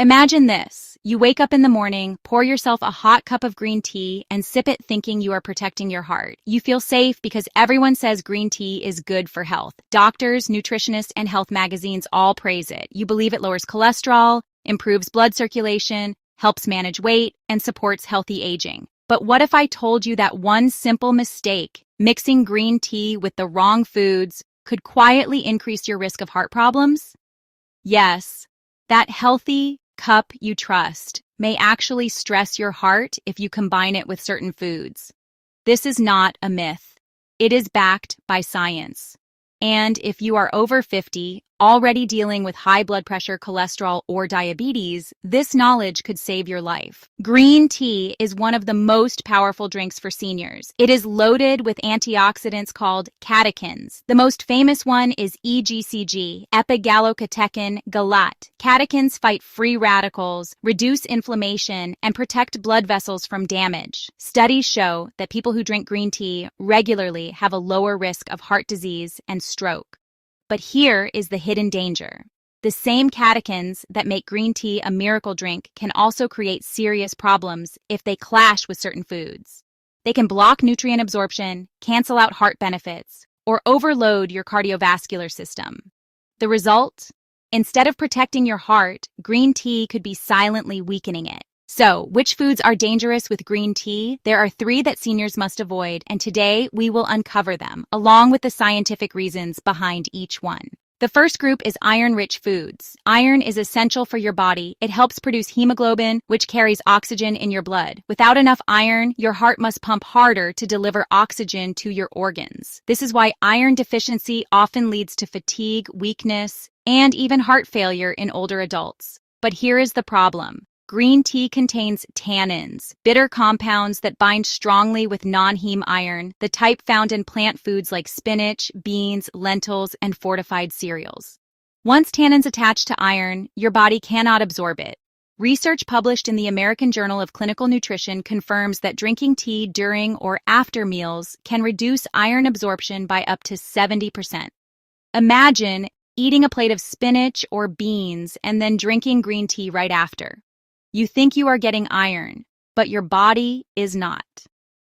Imagine this. You wake up in the morning, pour yourself a hot cup of green tea, and sip it thinking you are protecting your heart. You feel safe because everyone says green tea is good for health. Doctors, nutritionists, and health magazines all praise it. You believe it lowers cholesterol, improves blood circulation, helps manage weight, and supports healthy aging. But what if I told you that one simple mistake, mixing green tea with the wrong foods, could quietly increase your risk of heart problems? Yes, that healthy cup you trust may actually stress your heart if you combine it with certain foods. This is not a myth. It is backed by science. And if you are over 50, already dealing with high blood pressure, cholesterol, or diabetes, this knowledge could save your life. Green tea is one of the most powerful drinks for seniors. It is loaded with antioxidants called catechins. The most famous one is EGCG, epigallocatechin galat. Catechins fight free radicals, reduce inflammation, and protect blood vessels from damage. Studies show that people who drink green tea regularly have a lower risk of heart disease and stroke. But here is the hidden danger. The same catechins that make green tea a miracle drink can also create serious problems if they clash with certain foods. They can block nutrient absorption, cancel out heart benefits, or overload your cardiovascular system. The result? Instead of protecting your heart, green tea could be silently weakening it. So, which foods are dangerous with green tea? There are 3 that seniors must avoid, and today we will uncover them, along with the scientific reasons behind each one. The first group is iron-rich foods. Iron is essential for your body. It helps produce hemoglobin, which carries oxygen in your blood. Without enough iron, your heart must pump harder to deliver oxygen to your organs. This is why iron deficiency often leads to fatigue, weakness, and even heart failure in older adults. But here is the problem. Green tea contains tannins, bitter compounds that bind strongly with non-heme iron, the type found in plant foods like spinach, beans, lentils, and fortified cereals. Once tannins attach to iron, your body cannot absorb it. Research published in the American Journal of Clinical Nutrition confirms that drinking tea during or after meals can reduce iron absorption by up to 70%. Imagine eating a plate of spinach or beans and then drinking green tea right after. You think you are getting iron, but your body is not.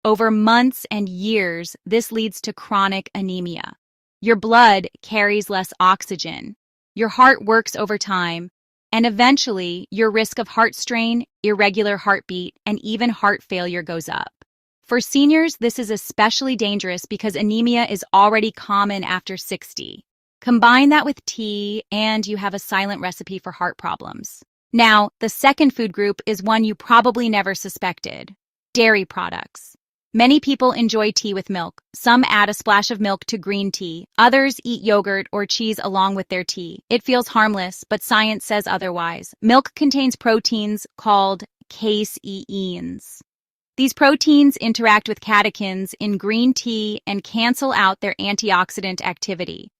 Over months and years, this leads to chronic anemia. Your blood carries less oxygen. Your heart works over time, and eventually, your risk of heart strain, irregular heartbeat, and even heart failure goes up. For seniors, this is especially dangerous because anemia is already common after 60. Combine that with tea, and you have a silent recipe for heart problems. Now, the second food group is one you probably never suspected: dairy products. Many people enjoy tea with milk. Some add a splash of milk to green tea. Others eat yogurt or cheese along with their tea. It feels harmless, but science says otherwise. Milk contains proteins called caseins. These proteins interact with catechins in green tea and cancel out their antioxidant activity.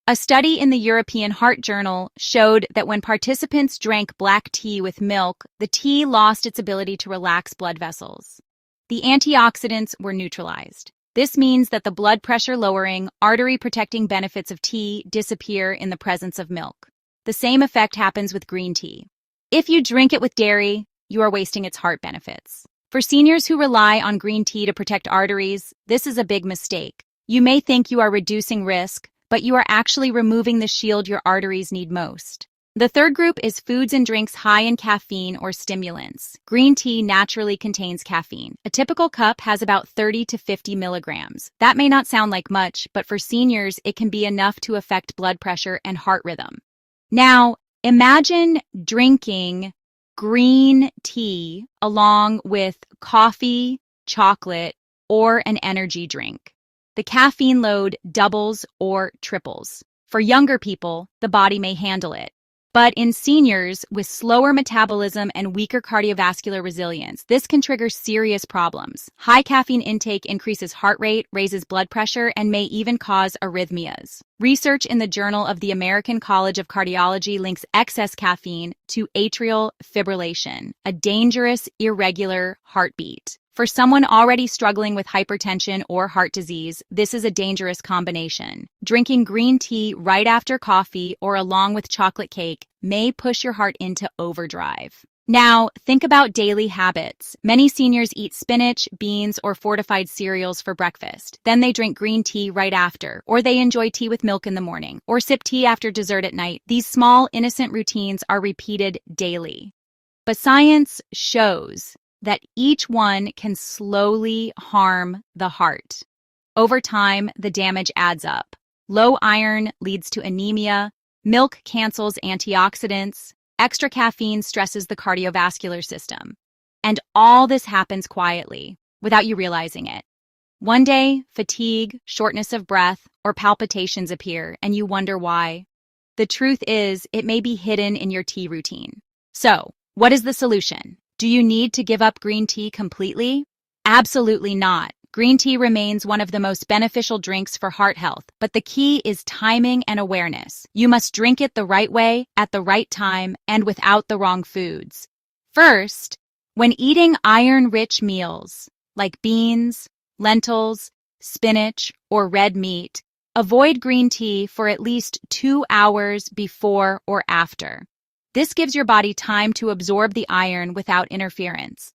A study in the European Heart Journal showed that when participants drank black tea with milk, the tea lost its ability to relax blood vessels. The antioxidants were neutralized. This means that the blood pressure lowering, artery protecting benefits of tea disappear in the presence of milk. The same effect happens with green tea. If you drink it with dairy, you are wasting its heart benefits. For seniors who rely on green tea to protect arteries, this is a big mistake. You may think you are reducing risk, but you are actually removing the shield your arteries need most. The third group is foods and drinks high in caffeine or stimulants. Green tea naturally contains caffeine. A typical cup has about 30 to 50 milligrams. That may not sound like much, but for seniors, it can be enough to affect blood pressure and heart rhythm. Now, imagine drinking green tea along with coffee, chocolate, or an energy drink. The caffeine load doubles or triples. For younger people, the body may handle it. But in seniors with slower metabolism and weaker cardiovascular resilience, this can trigger serious problems. High caffeine intake increases heart rate, raises blood pressure, and may even cause arrhythmias. Research in the Journal of the American College of Cardiology links excess caffeine to atrial fibrillation, a dangerous, irregular heartbeat. For someone already struggling with hypertension or heart disease, this is a dangerous combination. Drinking green tea right after coffee or along with chocolate cake may push your heart into overdrive. Now, think about daily habits. Many seniors eat spinach, beans, or fortified cereals for breakfast. Then they drink green tea right after, or they enjoy tea with milk in the morning, or sip tea after dessert at night. These small, innocent routines are repeated daily. But science shows that each one can slowly harm the heart. Over time, the damage adds up. Low iron leads to anemia, milk cancels antioxidants, extra caffeine stresses the cardiovascular system. And all this happens quietly, without you realizing it. One day, fatigue, shortness of breath, or palpitations appear, and you wonder why. The truth is, it may be hidden in your tea routine. So, what is the solution? Do you need to give up green tea completely? Absolutely not. Green tea remains one of the most beneficial drinks for heart health, but the key is timing and awareness. You must drink it the right way, at the right time, and without the wrong foods. First, when eating iron-rich meals, like beans, lentils, spinach, or red meat, avoid green tea for at least 2 hours before or after. This gives your body time to absorb the iron without interference.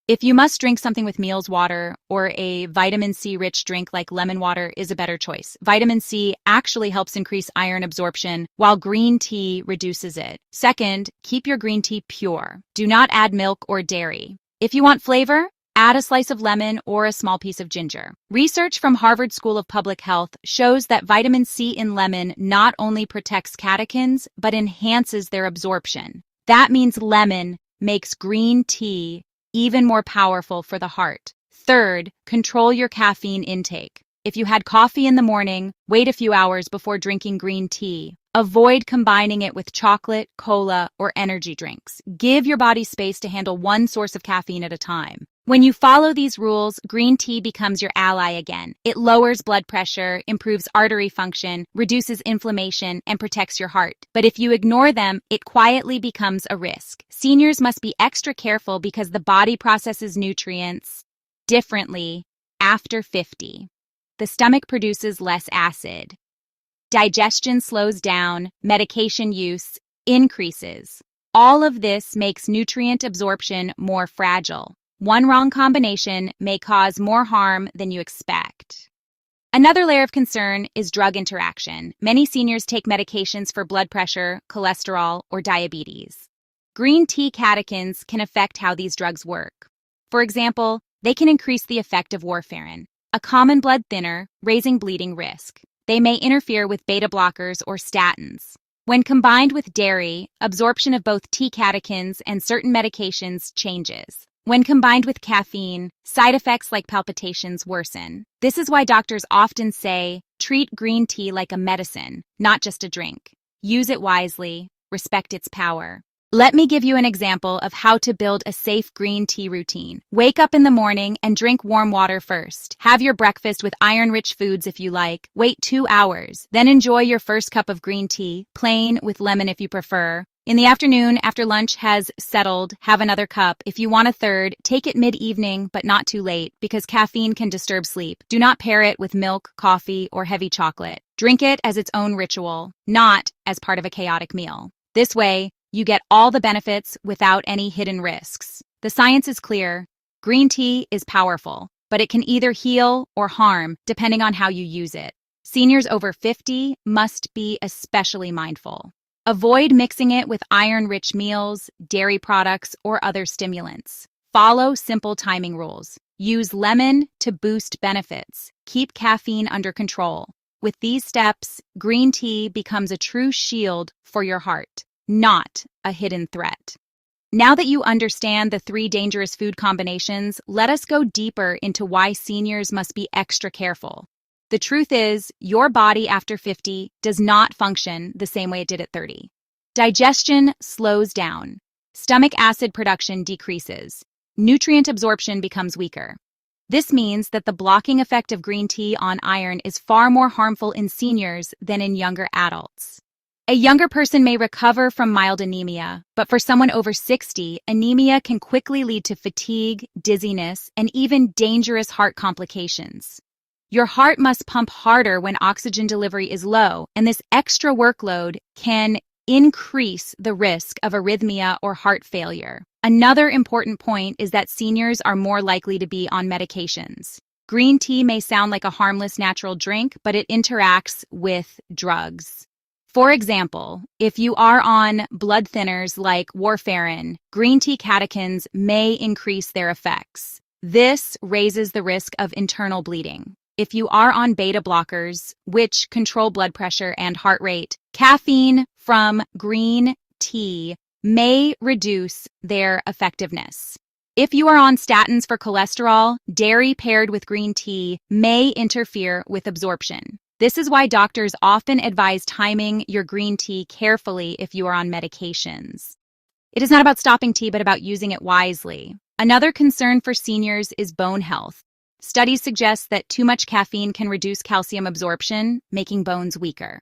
If you must drink something with meals water or a vitamin C-rich drink like lemon water is a better choice. Vitamin C actually helps increase iron absorption, while green tea reduces it. Second, keep your green tea pure. Do not add milk or dairy. If you want flavor, add a slice of lemon or a small piece of ginger. Research from Harvard School of Public Health shows that vitamin C in lemon not only protects catechins, but enhances their absorption. That means lemon makes green tea even more powerful for the heart. Third, control your caffeine intake. If you had coffee in the morning, wait a few hours before drinking green tea. Avoid combining it with chocolate, cola, or energy drinks. Give your body space to handle one source of caffeine at a time. When you follow these rules, green tea becomes your ally again. It lowers blood pressure, improves artery function, reduces inflammation, and protects your heart. But if you ignore them, it quietly becomes a risk. Seniors must be extra careful because the body processes nutrients differently after 50. The stomach produces less acid. Digestion slows down, medication use increases. All of this makes nutrient absorption more fragile. One wrong combination may cause more harm than you expect. Another layer of concern is drug interaction. Many seniors take medications for blood pressure, cholesterol, or diabetes. Green tea catechins can affect how these drugs work. For example, they can increase the effect of warfarin, a common blood thinner, raising bleeding risk. They may interfere with beta blockers or statins. When combined with dairy, absorption of both tea catechins and certain medications changes. When combined with caffeine, side effects like palpitations worsen. This is why doctors often say, treat green tea like a medicine, not just a drink. Use it wisely, respect its power. Let me give you an example of how to build a safe green tea routine. Wake up in the morning and drink warm water first. Have your breakfast with iron-rich foods if you like. Wait 2 hours. Then enjoy your first cup of green tea, plain with lemon if you prefer. In the afternoon, after lunch has settled, have another cup. If you want a third, take it mid-evening, but not too late, because caffeine can disturb sleep. Do not pair it with milk, coffee, or heavy chocolate. Drink it as its own ritual, not as part of a chaotic meal. This way, you get all the benefits without any hidden risks. The science is clear. Green tea is powerful, but it can either heal or harm depending on how you use it. Seniors over 50 must be especially mindful. Avoid mixing it with iron-rich meals, dairy products, or other stimulants. Follow simple timing rules. Use lemon to boost benefits. Keep caffeine under control. With these steps, green tea becomes a true shield for your heart, not a hidden threat. Now that you understand the 3 dangerous food combinations, let us go deeper into why seniors must be extra careful. The truth is, your body after 50 does not function the same way it did at 30. Digestion slows down. Stomach acid production decreases. Nutrient absorption becomes weaker. This means that the blocking effect of green tea on iron is far more harmful in seniors than in younger adults. A younger person may recover from mild anemia, but for someone over 60, anemia can quickly lead to fatigue, dizziness, and even dangerous heart complications. Your heart must pump harder when oxygen delivery is low, and this extra workload can increase the risk of arrhythmia or heart failure. Another important point is that seniors are more likely to be on medications. Green tea may sound like a harmless natural drink, but it interacts with drugs. For example, if you are on blood thinners like warfarin, green tea catechins may increase their effects. This raises the risk of internal bleeding. If you are on beta blockers, which control blood pressure and heart rate, caffeine from green tea may reduce their effectiveness. If you are on statins for cholesterol, dairy paired with green tea may interfere with absorption. This is why doctors often advise timing your green tea carefully if you are on medications. It is not about stopping tea, but about using it wisely. Another concern for seniors is bone health. Studies suggest that too much caffeine can reduce calcium absorption, making bones weaker.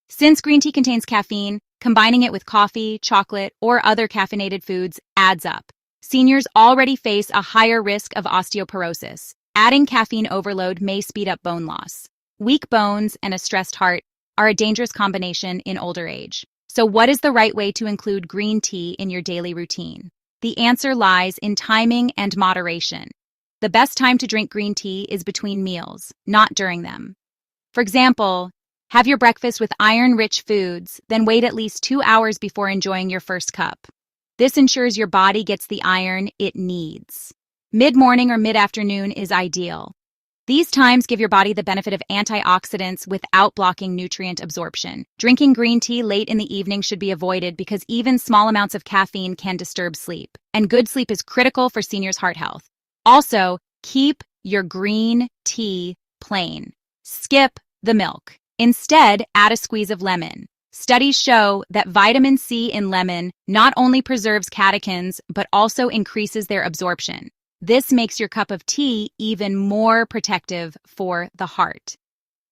Since green tea contains caffeine, combining it with coffee, chocolate, or other caffeinated foods adds up. Seniors already face a higher risk of osteoporosis. Adding caffeine overload may speed up bone loss. Weak bones and a stressed heart are a dangerous combination in older age. So what is the right way to include green tea in your daily routine? The answer lies in timing and moderation. The best time to drink green tea is between meals, not during them. For example, have your breakfast with iron-rich foods, then wait at least 2 hours before enjoying your first cup. This ensures your body gets the iron it needs. Mid-morning or mid-afternoon is ideal. These times give your body the benefit of antioxidants without blocking nutrient absorption. Drinking green tea late in the evening should be avoided because even small amounts of caffeine can disturb sleep, and good sleep is critical for seniors' heart health. Also, keep your green tea plain. Skip the milk. Instead, add a squeeze of lemon. Studies show that vitamin C in lemon not only preserves catechins, but also increases their absorption. This makes your cup of tea even more protective for the heart.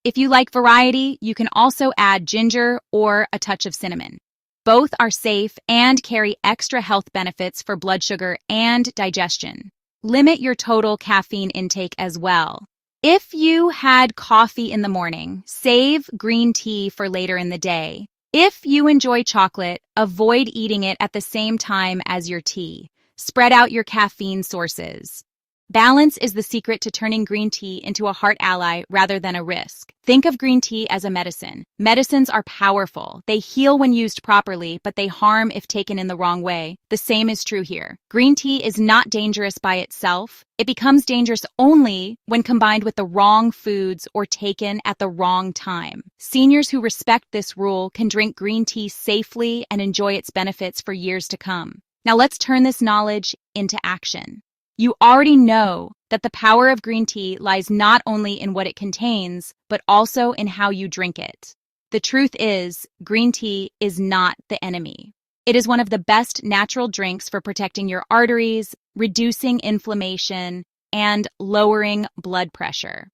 If you like variety, you can also add ginger or a touch of cinnamon. Both are safe and carry extra health benefits for blood sugar and digestion. Limit your total caffeine intake as well. If you had coffee in the morning, save green tea for later in the day. If you enjoy chocolate, avoid eating it at the same time as your tea. Spread out your caffeine sources. Balance is the secret to turning green tea into a heart ally rather than a risk. Think of green tea as a medicine. Medicines are powerful. They heal when used properly, but they harm if taken in the wrong way. The same is true here. Green tea is not dangerous by itself. It becomes dangerous only when combined with the wrong foods or taken at the wrong time. Seniors who respect this rule can drink green tea safely and enjoy its benefits for years to come. Now let's turn this knowledge into action. You already know that the power of green tea lies not only in what it contains, but also in how you drink it. The truth is, green tea is not the enemy. It is one of the best natural drinks for protecting your arteries, reducing inflammation, and lowering blood pressure.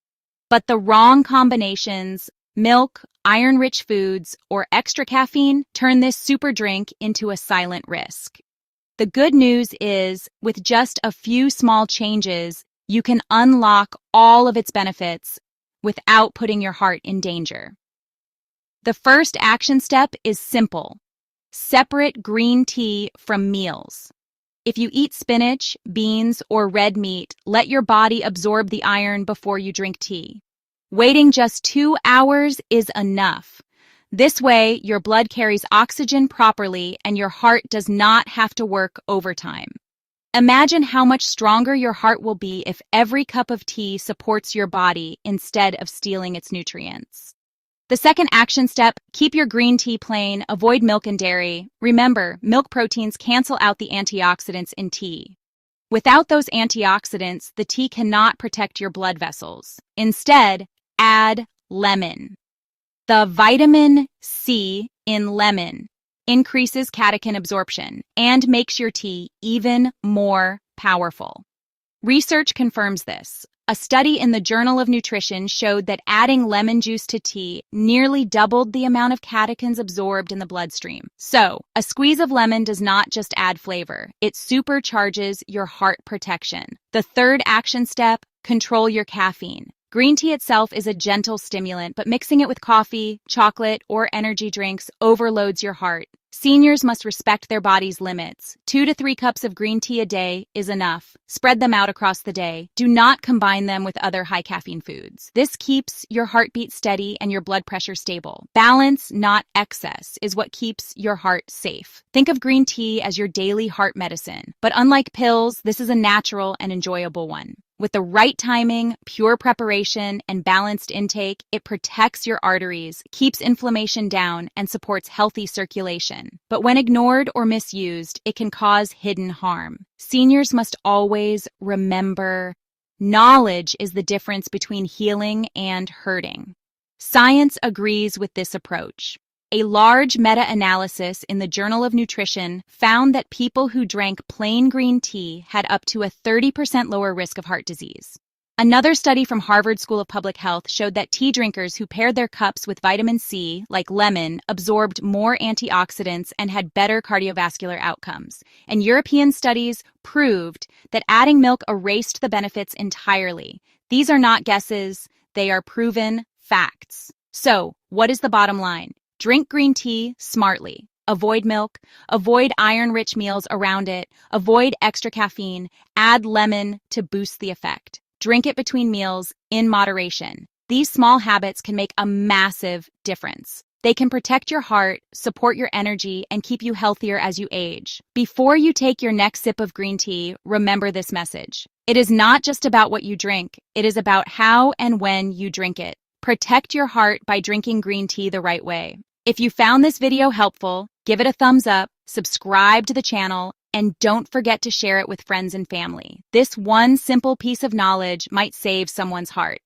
But the wrong combinations, milk, iron-rich foods, or extra caffeine, turn this super drink into a silent risk. The good news is, with just a few small changes, you can unlock all of its benefits without putting your heart in danger. The first action step is simple. Separate green tea from meals. If you eat spinach, beans, or red meat, let your body absorb the iron before you drink tea. Waiting just 2 hours is enough. This way, your blood carries oxygen properly and your heart does not have to work overtime. Imagine how much stronger your heart will be if every cup of tea supports your body instead of stealing its nutrients. The second action step, keep your green tea plain, avoid milk and dairy. Remember, milk proteins cancel out the antioxidants in tea. Without those antioxidants, the tea cannot protect your blood vessels. Instead, add lemon. The vitamin C in lemon increases catechin absorption and makes your tea even more powerful. Research confirms this. A study in the Journal of Nutrition showed that adding lemon juice to tea nearly doubled the amount of catechins absorbed in the bloodstream. So, a squeeze of lemon does not just add flavor, it supercharges your heart protection. The third action step, control your caffeine. Green tea itself is a gentle stimulant, but mixing it with coffee, chocolate, or energy drinks overloads your heart. Seniors must respect their body's limits. 2 to 3 cups of green tea a day is enough. Spread them out across the day. Do not combine them with other high caffeine foods. This keeps your heartbeat steady and your blood pressure stable. Balance, not excess, is what keeps your heart safe. Think of green tea as your daily heart medicine. But unlike pills, this is a natural and enjoyable one. With the right timing, pure preparation, and balanced intake, it protects your arteries, keeps inflammation down, and supports healthy circulation. But when ignored or misused, it can cause hidden harm. Seniors must always remember, knowledge is the difference between healing and hurting. Science agrees with this approach. A large meta-analysis in the Journal of Nutrition found that people who drank plain green tea had up to a 30% lower risk of heart disease. Another study from Harvard School of Public Health showed that tea drinkers who paired their cups with vitamin C, like lemon, absorbed more antioxidants and had better cardiovascular outcomes. And European studies proved that adding milk erased the benefits entirely. These are not guesses, they are proven facts. So, what is the bottom line? Drink green tea smartly. Avoid milk. Avoid iron-rich meals around it. Avoid extra caffeine. Add lemon to boost the effect. Drink it between meals in moderation. These small habits can make a massive difference. They can protect your heart, support your energy, and keep you healthier as you age. Before you take your next sip of green tea, remember this message. It is not just about what you drink. It is about how and when you drink it. Protect your heart by drinking green tea the right way. If you found this video helpful, give it a thumbs up, subscribe to the channel, and don't forget to share it with friends and family. This one simple piece of knowledge might save someone's heart.